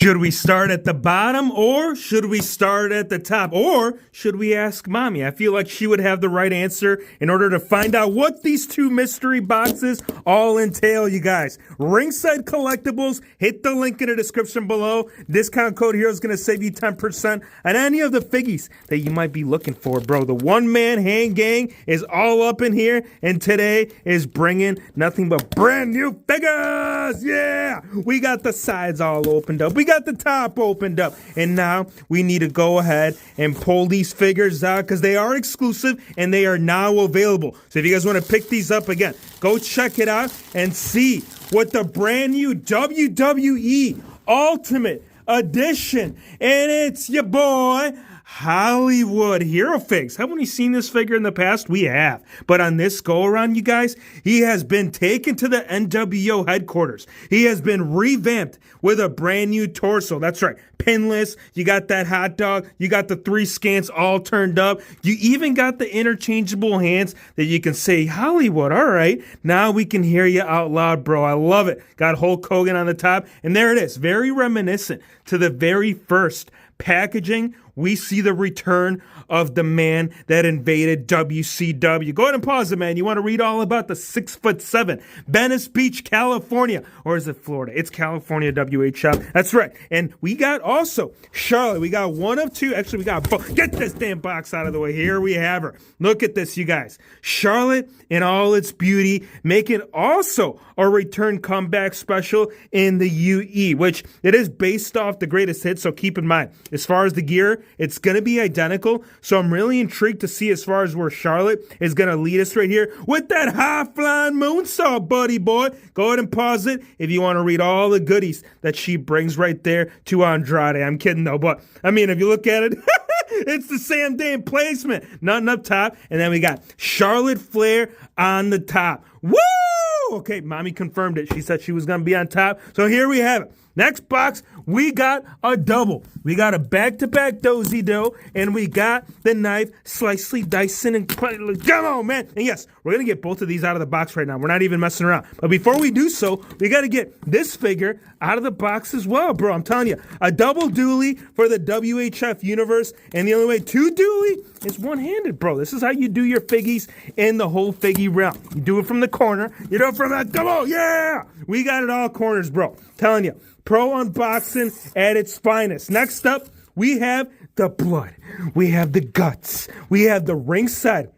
Should we start at the bottom or should we start at the top? Or should we ask Mommy? I feel like she would have the right answer in order to find out what these two mystery boxes all entail, you guys. Ringside Collectibles, hit the link in the description below. Discount code HERO is going to save you 10% on any of the figgies that you might be looking for, bro. The one-man hand gang is all up in here, and today is bringing nothing but brand new figures. Yeah! We got the sides all opened up. We got the top opened up. And now we need to go ahead and pull these figures out because they are exclusive and they are now available. So if you guys want to pick these up again, go check it out and see what the brand new WWE Ultimate Edition. And it's your boy, Hollywood Hero Figs. Haven't we seen this figure in the past? We have. But on this go-around, you guys, he has been taken to the NWO headquarters. He has been revamped with a brand new torso. That's right. Pinless. You got that hot dog. You got the 3 scans all turned up. You even got the interchangeable hands that you can say, Hollywood, all right. Now we can hear you out loud, bro. I love it. Got Hulk Hogan on the top. And there it is. Very reminiscent to the very first packaging. We see the return of the man that invaded WCW. Go ahead and pause it, man. You want to read all about the 6'7", Venice Beach, California. Or is it Florida? It's California WHF. That's right. And we got also Charlotte. We got one of two. Actually, we got both. Get this damn box out of the way. Here we have her. Look at this, you guys. Charlotte in all its beauty, making also a return comeback special in the UE, which it is based off the greatest hits. So keep in mind, as far as the gear, it's going to be identical. So I'm really intrigued to see as far as where Charlotte is going to lead us right here with that high-flying moonsault, buddy boy. Go ahead and pause it if you want to read all the goodies that she brings right there to Andrade. I'm kidding, though. But, I mean, if you look at it, it's the same damn placement. Nothing up top. And then we got Charlotte Flair on the top. Woo! Okay, Mommy confirmed it. She said she was going to be on top. So here we have it. Next box, we got a double. We got a back-to-back dozy-do, and we got the knife slicely dicing and come on, man. And yes, we're going to get both of these out of the box right now. We're not even messing around. But before we do so, we got to get this figure out of the box as well, bro. I'm telling you, a double dually for the WHF universe, and the only way to dually is one-handed, bro. This is how you do your figgies in the whole figgy realm. You do it from the corner. You do it from that double. Yeah! We got it all corners, bro. Telling you. Pro unboxing at its finest. Next up, we have the blood. We have the guts. We have the ringside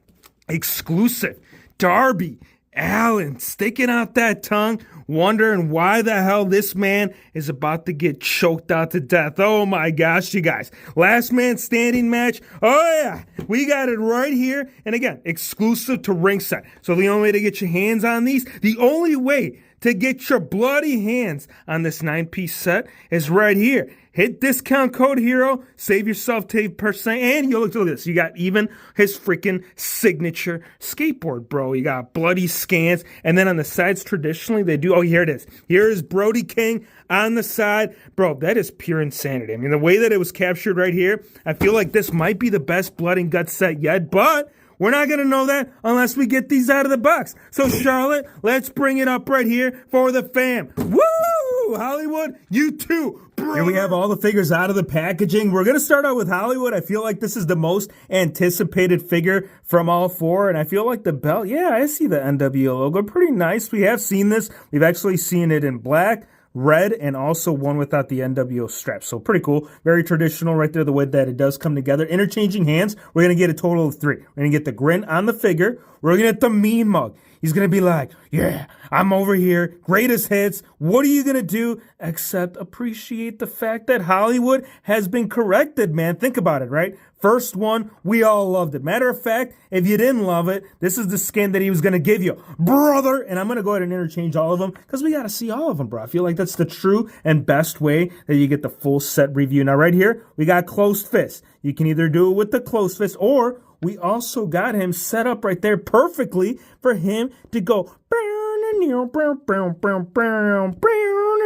exclusive Darby Allin sticking out that tongue, wondering why the hell this man is about to get choked out to death. Oh my gosh, you guys. Last man standing match. Oh yeah, we got it right here. And again, exclusive to ringside. So the only way to get your hands on these, the only way to get your bloody hands on this 9-piece set is right here. Hit discount code HERO, save yourself 10%, and you look at this. You got even his freaking signature skateboard, bro. You got bloody scans, and then on the sides, traditionally, they do, oh, here it is. Here is Brody King on the side. Bro, that is pure insanity. I mean, the way that it was captured right here, I feel like this might be the best blood and guts set yet, but we're not going to know that unless we get these out of the box. So, Charlotte, let's bring it up right here for the fam. Woo! Hollywood, you too. Here we have all the figures out of the packaging. We're going to start out with Hollywood. I feel like this is the most anticipated figure from all four. And I feel like the belt, yeah, I see the NWO logo. Pretty nice. We have seen this. We've actually seen it in black, red, and also one without the NWO strap. So pretty cool. Very traditional right there, the way that it does come together. Interchanging hands. We're going to get a total of 3. We're going to get the grin on the figure. We're going to get the mean mug. He's going to be like, yeah, I'm over here. Greatest hits. What are you going to do except appreciate the fact that Hollywood has been corrected, man? Think about it, right? First one, we all loved it. Matter of fact, if you didn't love it, this is the skin that he was going to give you, brother. And I'm going to go ahead and interchange all of them because we got to see all of them, bro. I feel like that's the true and best way that you get the full set review. Now, right here, we got closed fist. You can either do it with the closed fist, or we also got him set up right there perfectly for him to go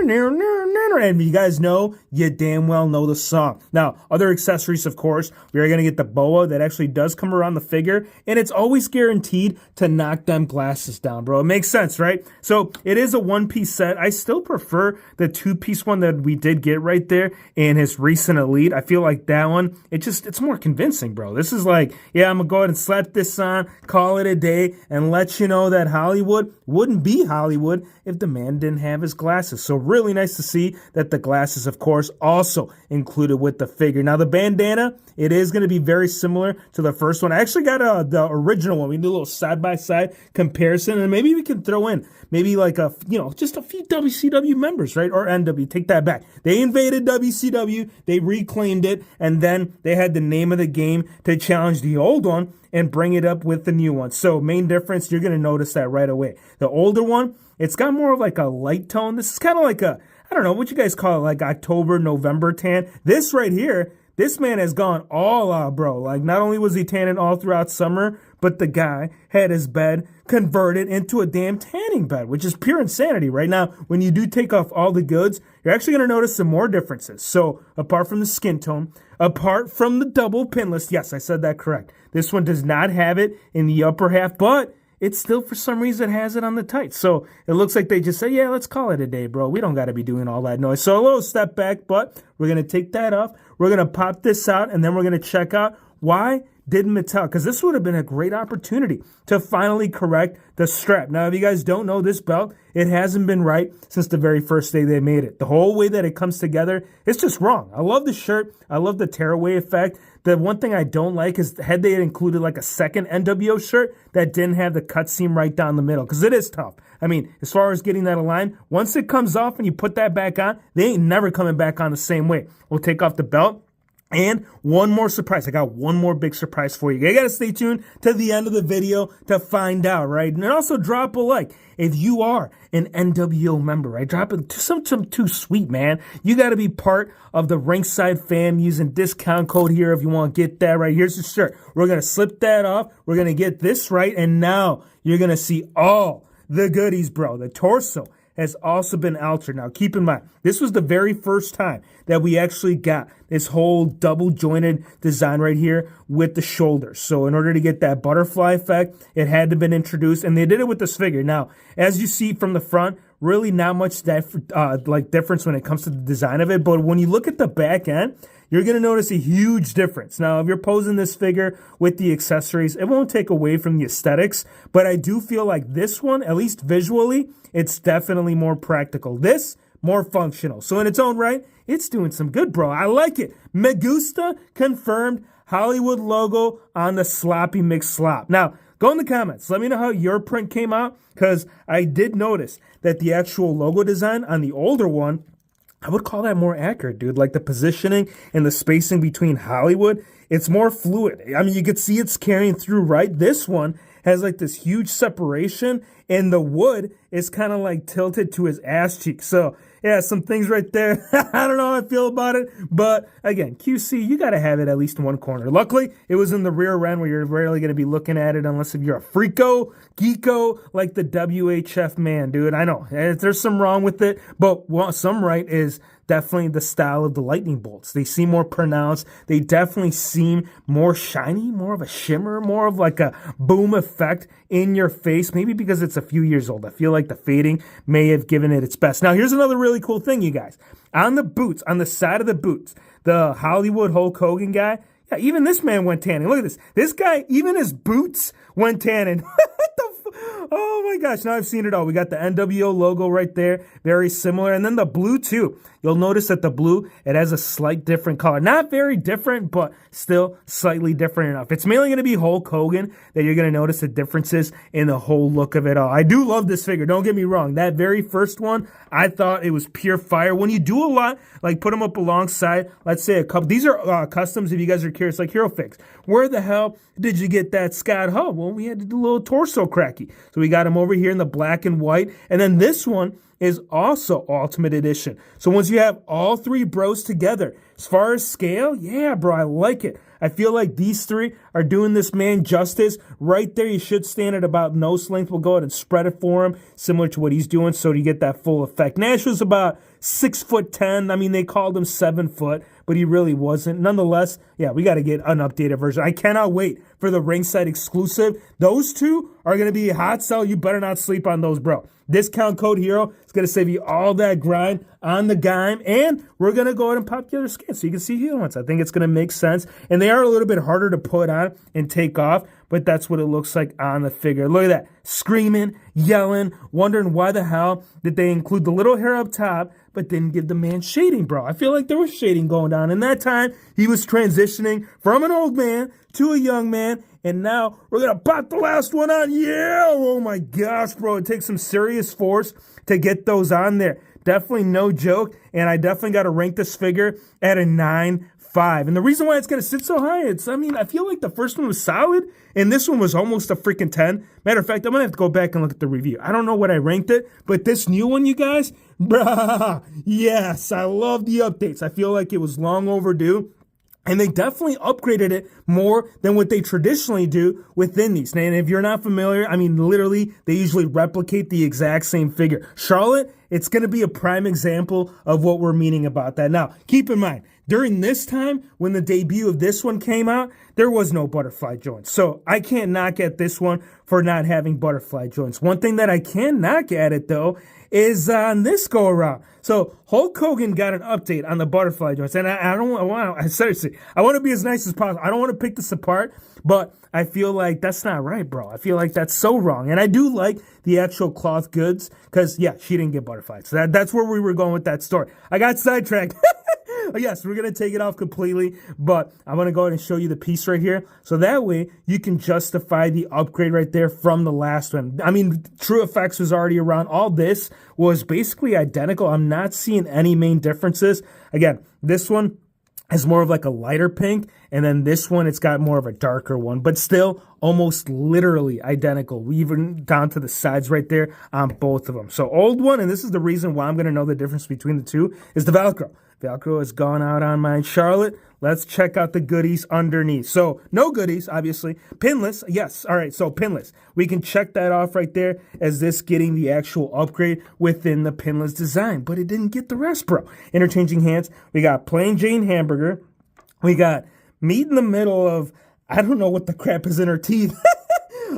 And you guys know, you damn well know the song. Now, other accessories, of course, we are going to get the boa that actually does come around the figure, and it's always guaranteed to knock them glasses down, bro. It makes sense, right? So it is a one-piece set. I still prefer the two-piece one that we did get right there in his recent Elite. I feel like that one, it's more convincing, bro. This is like, yeah, I'm going to go ahead and slap this on, call it a day, and let you know that Hollywood wouldn't be Hollywood if the man didn't have his glasses. So really nice to see that the glasses, of course, also included with the figure. Now, the bandana, it is going to be very similar to the first one. I actually got the original one. We did a little side-by-side comparison, and maybe we can throw in maybe like just a few WCW members, right? Or NW. Take that back. They invaded WCW, they reclaimed it, and then they had the name of the game to challenge the old one and bring it up with the new one. So main difference, you're going to notice that right away. The older one, it's got more of like a light tone. This is kind of like I don't know, what you guys call it, like October, November tan. This right here, this man has gone all out, bro. Like, not only was he tanning all throughout summer, but the guy had his bed converted into a damn tanning bed, which is pure insanity. Right now, when you do take off all the goods, you're actually going to notice some more differences. So, apart from the skin tone, apart from the double pinless, yes, I said that correct. This one does not have it in the upper half, but it still, for some reason, has it on the tights. So it looks like they just say, yeah, let's call it a day, bro. We don't got to be doing all that noise. So a little step back, but we're going to take that off. We're going to pop this out, and then we're going to check out why didn't Mattel, because this would have been a great opportunity to finally correct the strap. Now, if you guys don't know this belt, it hasn't been right since the very first day they made it. The whole way that it comes together, it's just wrong. I love the shirt. I love the tearaway effect. The one thing I don't like is had they included like a second NWO shirt that didn't have the cut seam right down the middle, because it is tough. I mean, as far as getting that aligned, once it comes off and you put that back on, they ain't never coming back on the same way. We'll take off the belt. And one more surprise. I got one more big surprise for you. You got to stay tuned to the end of the video to find out, right? And also drop a like if you are an NWO member, right? Drop it. Something too sweet, man. You got to be part of the Ringside fam using discount code here if you want to get that, right? Here's the shirt. We're going to slip that off. We're going to get this right. And now you're going to see all the goodies, bro. The torso has also been altered. Now, keep in mind, this was the very first time that we actually got this whole double jointed design right here with the shoulders. So in order to get that butterfly effect, it had to been introduced, and they did it with this figure. Now, as you see from the front, really not much difference when it comes to the design of it. But when you look at the back end, you're going to notice a huge difference. Now, if you're posing this figure with the accessories, it won't take away from the aesthetics, but I do feel like this one, at least visually, it's definitely more practical. This, more functional. So in its own right, it's doing some good, bro. I like it. Me gusta, confirmed, Hollywood logo on the sloppy mix slop. Now, go in the comments. Let me know how your print came out, because I did notice that the actual logo design on the older one, I would call that more accurate, dude. Like the positioning and the spacing between Hollywood, it's more fluid. I mean, you could see it's carrying through, right? This one has like this huge separation, and the wood is kind of like tilted to his ass cheek. So yeah, some things right there. I don't know how I feel about it, but again, QC, you got to have it at least in one corner. Luckily, it was in the rear end where you're rarely going to be looking at it unless if you're a freako, geeko, like the WHF man, dude. I know there's some wrong with it, but some right is definitely the style of the lightning bolts. They seem more pronounced. They definitely seem more shiny, more of a shimmer, more of like a boom effect in your face. Maybe because it's a few years old. I feel like the fading may have given it its best. Now, here's another really cool thing, you guys. On the boots, on the side of the boots, the Hollywood Hulk Hogan guy, yeah, even this man went tanning. Look at this. This guy, even his boots went tanning. What the oh my gosh, now I've seen it all. We got the NWO logo right there, very similar. And then the blue too. You'll notice that the blue, it has a slight different color. Not very different, but still slightly different enough. It's mainly going to be Hulk Hogan that you're going to notice the differences in the whole look of it all. I do love this figure, don't get me wrong. That very first one, I thought it was pure fire. When you do a lot, like put them up alongside, let's say a couple, these are customs if you guys are curious, like Hero Fix. Where the hell did you get that Scott Hub? Well, we had to do a little torso cracky. So we got him over here in the black and white. And then this one is also Ultimate Edition. So once you have all three bros together, as far as scale, yeah, bro, I like it. I feel like these three are doing this man justice. Right there, you should stand at about nose length. We'll go ahead and spread it for him, similar to what he's doing, so you get that full effect. Nash was about 6'10". I mean, they called him 7 foot, but he really wasn't. Nonetheless, yeah, we got to get an updated version. I cannot wait for the ringside exclusive. Those two are going to be a hot sell. You better not sleep on those, bro. Discount code HERO is going to save you all that grind on the Gime, and we're going to go ahead and pop the other skins so you can see the other ones. I think it's going to make sense, and they are a little bit harder to put on and take off, but that's what it looks like on the figure. Look at that. Screaming, yelling, wondering why the hell did they include the little hair up top, but didn't give the man shading, bro. I feel like there was shading going down. In that time, he was transitioning from an old man to a young man, and now we're going to pop the last one on. Yeah! Oh my gosh, bro. It takes some serious force to get those on there. Definitely no joke, and I definitely got to rank this figure at a 9.5. And the reason why it's going to sit so high, I feel like the first one was solid, and this one was almost a freaking 10. Matter of fact, I'm going to have to go back and look at the review. I don't know what I ranked it, but this new one, you guys, bruh, yes, I love the updates. I feel like it was long overdue. And they definitely upgraded it more than what they traditionally do within these. And if you're not familiar, I mean, literally, they usually replicate the exact same figure. Charlotte, it's going to be a prime example of what we're meaning about that. Now, keep in mind, during this time, when the debut of this one came out, there was no butterfly joints. So I can't knock at this one for not having butterfly joints. One thing that I can knock at it, though, is on this go around. So Hulk Hogan got an update on the butterfly joints, and I don't want. Seriously, I want to be as nice as possible. I don't want to pick this apart, but I feel like that's not right, bro. I feel like that's so wrong, and I do like the actual cloth goods because yeah, she didn't get butterflies. So that's where we were going with that story. I got sidetracked. Yes, we're going to take it off completely, but I'm going to go ahead and show you the piece right here. So that way you can justify the upgrade right there from the last one. I mean, True Effects was already around. All this was basically identical. I'm not seeing any main differences. Again, this one is more of like a lighter pink, and then this one, it's got more of a darker one, but still almost literally identical, even down to the sides right there on both of them. So old one, and this is the reason why I'm going to know the difference between the two, is the Velcro. Velcro has gone out on mine. Charlotte, let's check out the goodies underneath. So no goodies, obviously. Pinless, yes. All right, so pinless. We can check that off right there as this getting the actual upgrade within the pinless design, but it didn't get the rest, bro. Interchanging hands. We got plain Jane hamburger. We got meat in the middle of, I don't know what the crap is in her teeth.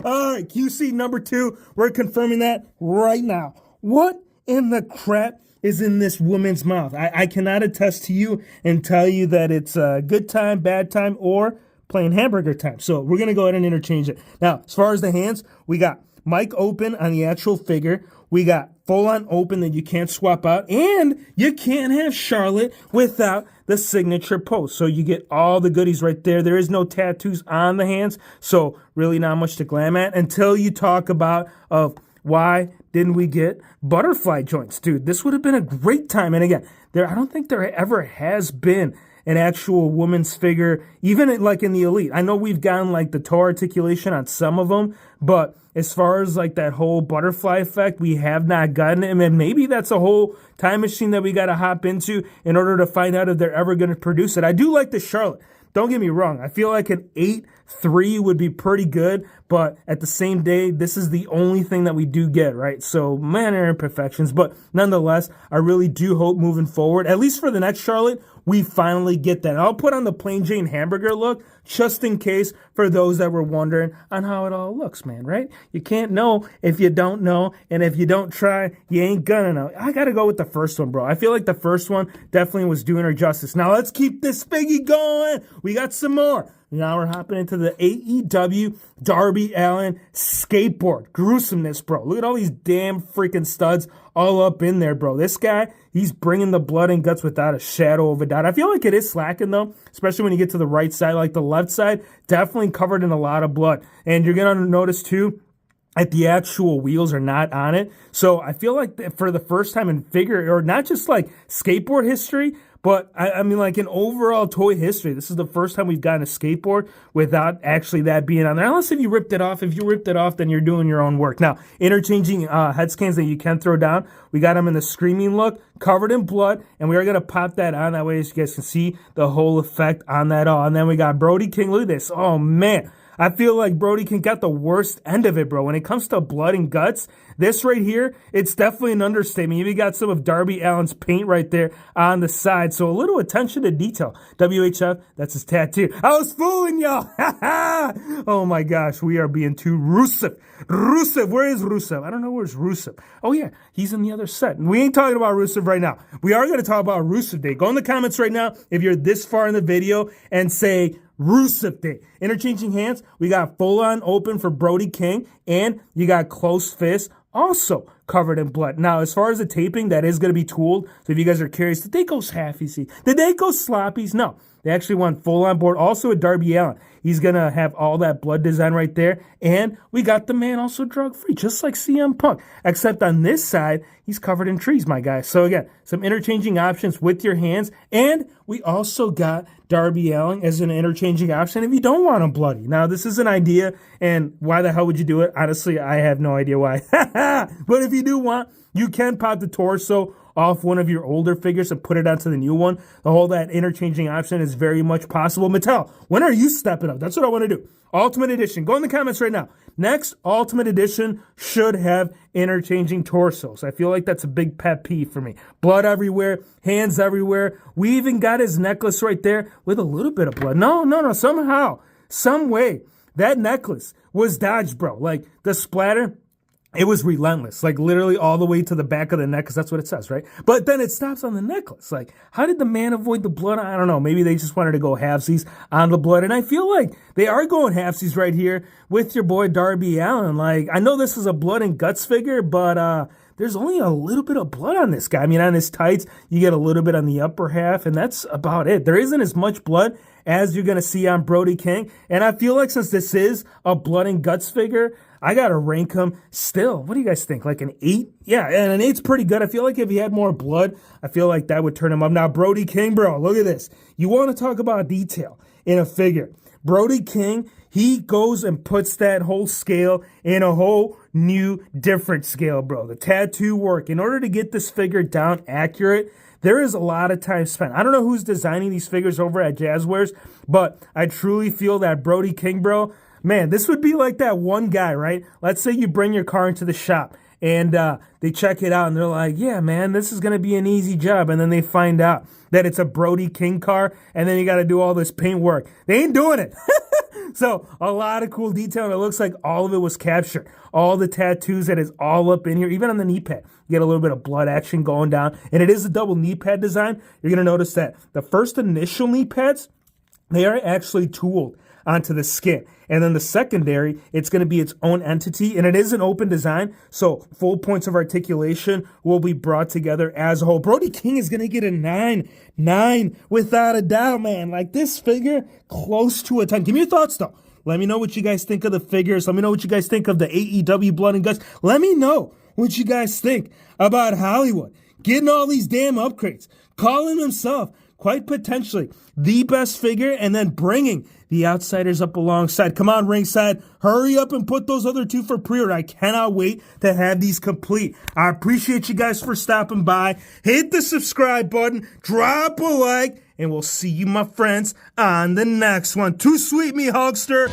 All right, QC number 2. We're confirming that right now. What in the crap is in this woman's mouth? I cannot attest to you and tell you that it's a good time, bad time, or plain hamburger time. So we're going to go ahead and interchange it. Now, as far as the hands, we got mic open on the actual figure. We got full-on open that you can't swap out. And you can't have Charlotte without the signature pose. So you get all the goodies right there. There is no tattoos on the hands. So really not much to glam at until you talk about of why didn't we get butterfly joints? Dude, this would have been a great time. And again, I don't think there ever has been an actual woman's figure, even like in the Elite. I know we've gotten like the toe articulation on some of them, but as far as like that whole butterfly effect, we have not gotten it. And maybe that's a whole time machine that we got to hop into in order to find out if they're ever going to produce it. I do like the Charlotte. Don't get me wrong. I feel like an 8.3 would be pretty good, but at the same day, this is the only thing that we do get, right? So minor imperfections, but nonetheless, I really do hope moving forward, at least for the next Charlotte, we finally get that. And I'll put on the plain Jane hamburger look just in case for those that were wondering on how it all looks, man, right? You can't know if you don't know, and if you don't try, you ain't gonna know. I gotta go with the first one, bro. I feel like the first one definitely was doing her justice. Now let's keep this figgy going. We got some more. Now we're hopping into the AEW Darby Allin skateboard. Gruesomeness, bro. Look at all these damn freaking studs all up in there, bro. This guy, he's bringing the blood and guts without a shadow of a doubt. I feel like it is slacking, though, especially when you get to the right side. Like the left side, definitely covered in a lot of blood. And you're going to notice, too, that the actual wheels are not on it. So I feel like for the first time in figure, or not just like skateboard history, But I mean, like in overall toy history, this is the first time we've gotten a skateboard without actually that being on there. Unless if you ripped it off. If you ripped it off, then you're doing your own work. Now, interchanging head scans that you can throw down. We got them in the screaming look, covered in blood, and we are going to pop that on. That way you guys can see the whole effect on that all. And then we got Brody King. Look at this. Oh, man. I feel like Brody King got the worst end of it, bro. When it comes to blood and guts, this right here, it's definitely an understatement. You even got some of Darby Allin's paint right there on the side. So a little attention to detail. WHF, that's his tattoo. I was fooling y'all. Oh my gosh, we are being too Rusev. Rusev, where is Rusev? I don't know where's Rusev. Oh yeah, he's in the other set. We ain't talking about Rusev right now. We are going to talk about Rusev Day. Go in the comments right now if you're this far in the video and say Rusev Day. Interchanging hands, we got full on open for Brody King, and you got close fist also covered in blood. Now, as far as the taping, that is going to be tooled. So if you guys are curious, did they go half-easy? Did they go sloppies? No. They actually went full on board. Also with Darby Allin. He's going to have all that blood design right there. And we got the man also drug-free, just like CM Punk. Except on this side, he's covered in trees, my guy. So again, some interchanging options with your hands. And we also got Darby Allin as an interchanging option if you don't want him bloody. Now, this is an idea, and why the hell would you do it? Honestly, I have no idea why. But if you do want, you can pop the torso off one of your older figures and put it onto the new one. The whole that interchanging option is very much possible. Mattel, when are you stepping up? That's what I want to do. Ultimate Edition. Go in the comments right now. Next, Ultimate Edition should have interchanging torsos. I feel like that's a big pet peeve for me. Blood everywhere, hands everywhere. We even got his necklace right there with a little bit of blood. No. Somehow, some way, that necklace was dodged, bro. Like, the splatter, it was relentless, like literally all the way to the back of the neck, because that's what it says, right? But then it stops on the necklace. Like, how did the man avoid the blood? I don't know. Maybe they just wanted to go halfsies on the blood. And I feel like they are going halfsies right here with your boy Darby Allin. Like, I know this is a blood and guts figure, but there's only a little bit of blood on this guy. I mean, on his tights, you get a little bit on the upper half, and that's about it. There isn't as much blood as you're going to see on Brody King. And I feel like since this is a blood and guts figure, I got to rank him still. What do you guys think? Like an 8? Yeah, and an 8's pretty good. I feel like if he had more blood, I feel like that would turn him up. Now, Brody King, bro, look at this. You want to talk about detail in a figure. Brody King, he goes and puts that whole scale in a whole new, different scale, bro. The tattoo work. In order to get this figure down accurate, there is a lot of time spent. I don't know who's designing these figures over at Jazzwares, but I truly feel that Brody King, bro, man, this would be like that one guy, right? Let's say you bring your car into the shop and they check it out and they're like, yeah, man, this is going to be an easy job. And then they find out that it's a Brody King car, and then you got to do all this paint work. They ain't doing it. So a lot of cool detail, and it looks like all of it was captured. All the tattoos that is all up in here, even on the knee pad. You get a little bit of blood action going down, and it is a double knee pad design. You're going to notice that the first initial knee pads, they are actually tooled onto the skin. And then the secondary, it's going to be its own entity, and it is an open design, so full points of articulation will be brought together as a whole. Brody King is going to get a 9 without a doubt, man. Like, this figure, close to a 10. Give me your thoughts, though. Let me know what you guys think of the figures. Let me know what you guys think of the AEW Blood and Guts. Let me know what you guys think about Hollywood getting all these damn upgrades, calling himself quite potentially the best figure, and then bringing the outsiders up alongside. Come on, Ringside. Hurry up and put those other two for pre-order. I cannot wait to have these complete. I appreciate you guys for stopping by. Hit the subscribe button. Drop a like. And we'll see you, my friends, on the next one. Too sweet, me Hulkster.